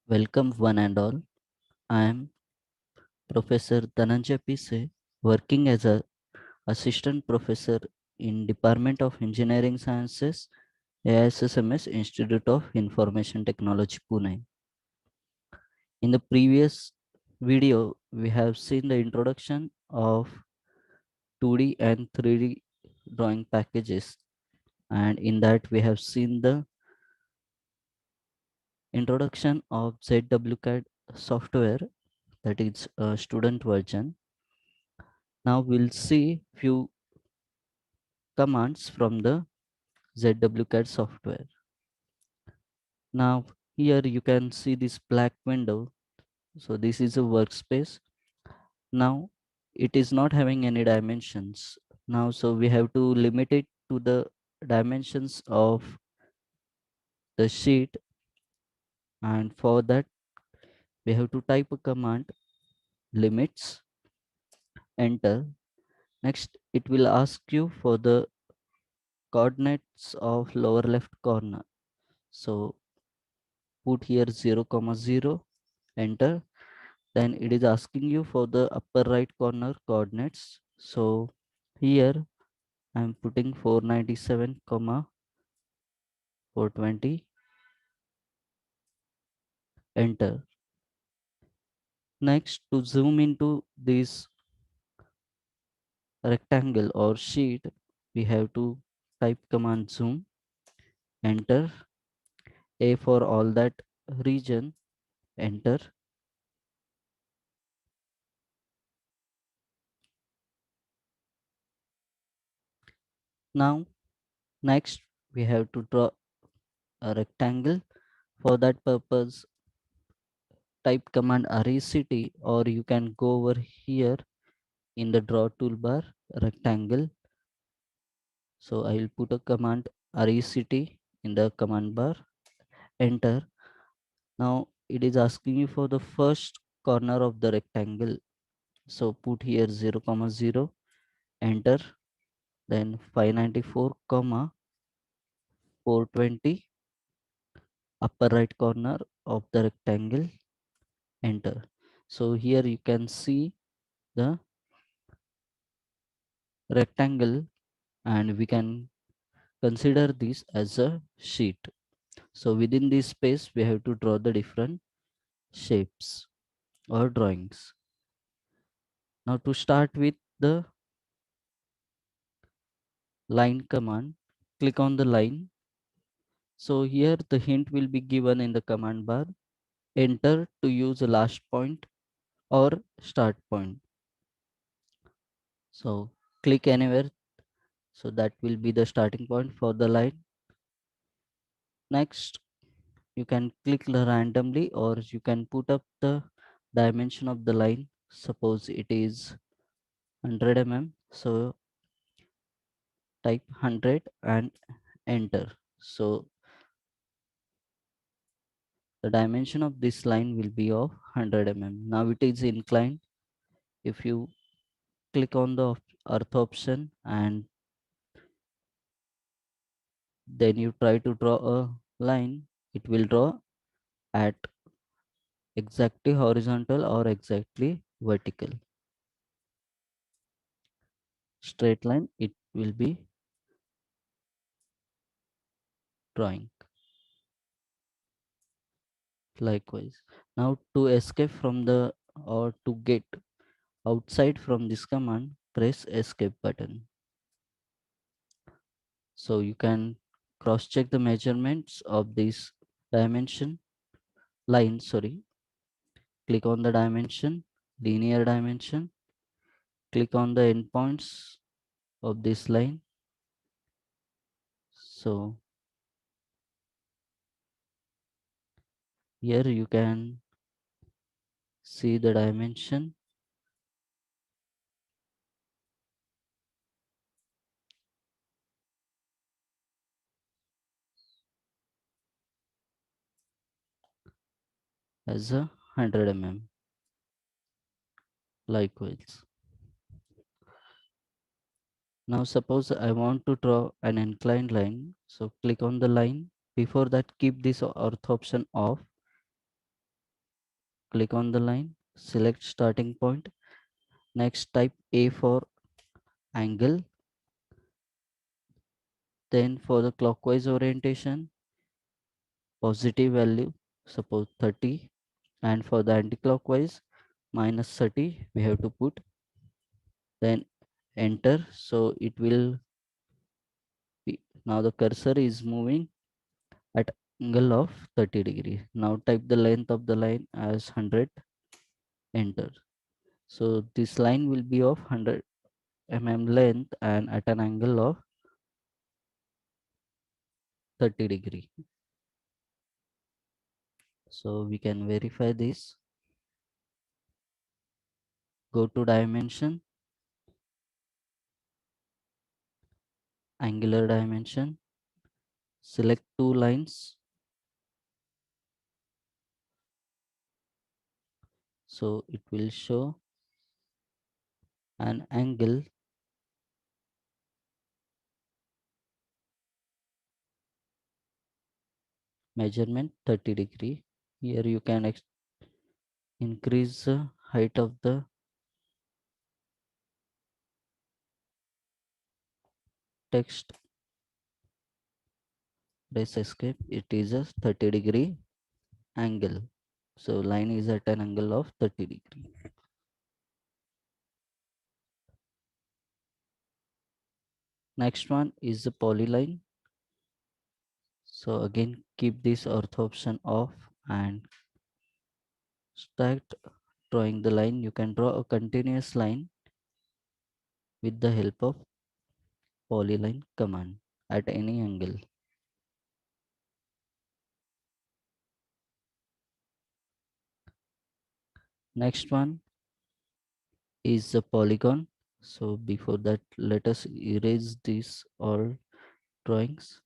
Welcome one and all. I am Professor Dhananjay Pise, working as a assistant professor in Department of Engineering Sciences, AISSMS Institute of Information Technology, Pune. In the previous video, we have seen the introduction of 2D and 3D drawing packages, and in that we have seen the introduction of ZWCAD software, that is a student version. Now we'll see few commands from the ZWCAD software. Now here you can see this black window. So this is a workspace. Now it is not having any dimensions. Now so we have to limit it to the dimensions of the sheet, and for that we have to type a command limits, enter. Next it will ask you for the coordinates of lower left corner. So put here 0, 0, enter. Then it is asking you for the upper right corner coordinates. So here I'm putting 497 comma 420, enter. Next, to zoom into this rectangle or sheet, we have to type command zoom, enter. A for all that region, enter. Now next we have to draw a rectangle. For that purpose, type command rect, or you can go over here in the draw toolbar, rectangle. So I will put a command rect in the command bar, enter. Now it is asking you for the first corner of the rectangle. So put here 0, 0, enter. Then 594 comma 420, upper right corner of the rectangle, enter. So here you can see the rectangle, and we can consider this as a sheet. So within this space, we have to draw the different shapes or drawings. Now to start with the line command, click on the line. So here the hint will be given in the command bar. Enter to use the last point or start point. So click anywhere. So that will be the starting point for the line. Next, you can click randomly, or you can put up the dimension of the line. Suppose it is 100 mm. So type 100 and enter. So the dimension of this line will be of 100 mm. Now it is inclined. If you click on the earth option and then you try to draw a line, it will draw at exactly horizontal or exactly vertical. Straight line it will be drawing. Likewise, now to escape from the, or to get outside from this command, press escape button. So you can cross check the measurements of this dimension line. Sorry, click on the dimension, linear dimension, click on the endpoints of this line. So here you can see the dimension as a 100 mm. Likewise, now suppose I want to draw an inclined line. So click on the line. Before that, keep this ortho option off. click on the line, select starting point. Next type A for angle. Then for the clockwise orientation, positive value, suppose 30. And for the anti-clockwise, minus 30, we have to put. Then enter. So it will be, now the cursor is moving at angle of 30 degree. Now type the length of the line as 100, enter. So this line will be of 100 length and at an angle of 30 degree. So we can verify this. Go to dimension, angular dimension, select two lines. So it will show an angle measurement 30 degree. Here you can increase the height of the text. Press escape. It is a 30 degree angle. So line is at an angle of 30 degree. Next one is the polyline. So again keep this ortho option off and start drawing the line. You can draw a continuous line with the help of polyline command at any angle. Next one is the polygon. So before that, let us erase these all drawings.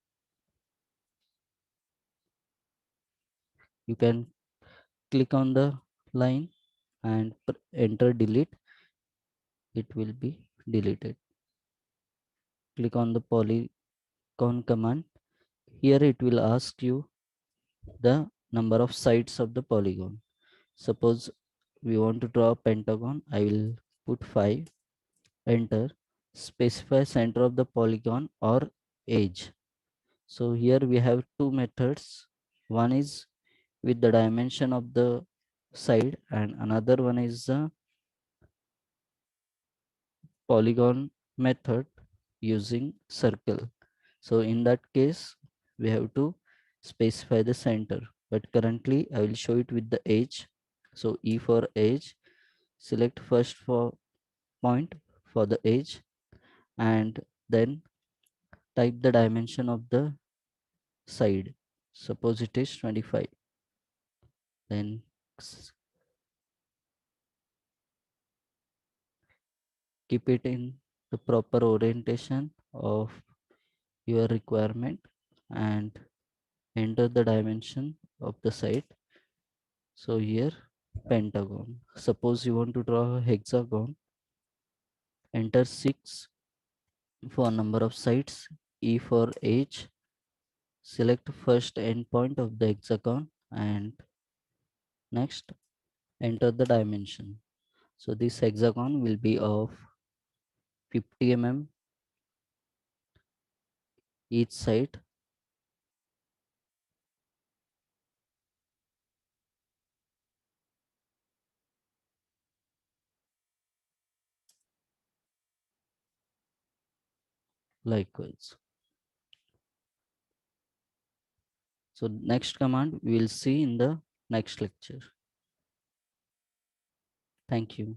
You can click on the line and enter delete. It will be deleted. Click on the polygon command. Here it will ask you the number of sides of the polygon. Suppose we want to draw a pentagon. I will put 5. Enter. Specify center of the polygon or edge. So here we have two methods. One is with the dimension of the side and another one is the polygon method using circle. So in that case we have to specify the center, but currently I will show it with the edge. So E for edge, select first for point for the edge and then type the dimension of the side. Suppose it is 25. Then keep it in the proper orientation of your requirement and enter the dimension of the side. So here pentagon. Suppose you want to draw a hexagon, enter 6 for number of sides, E for edge, select first endpoint of the hexagon and next enter the dimension. So this hexagon will be of 50 each side. Likewise. So next command we will see in the next lecture. Thank you.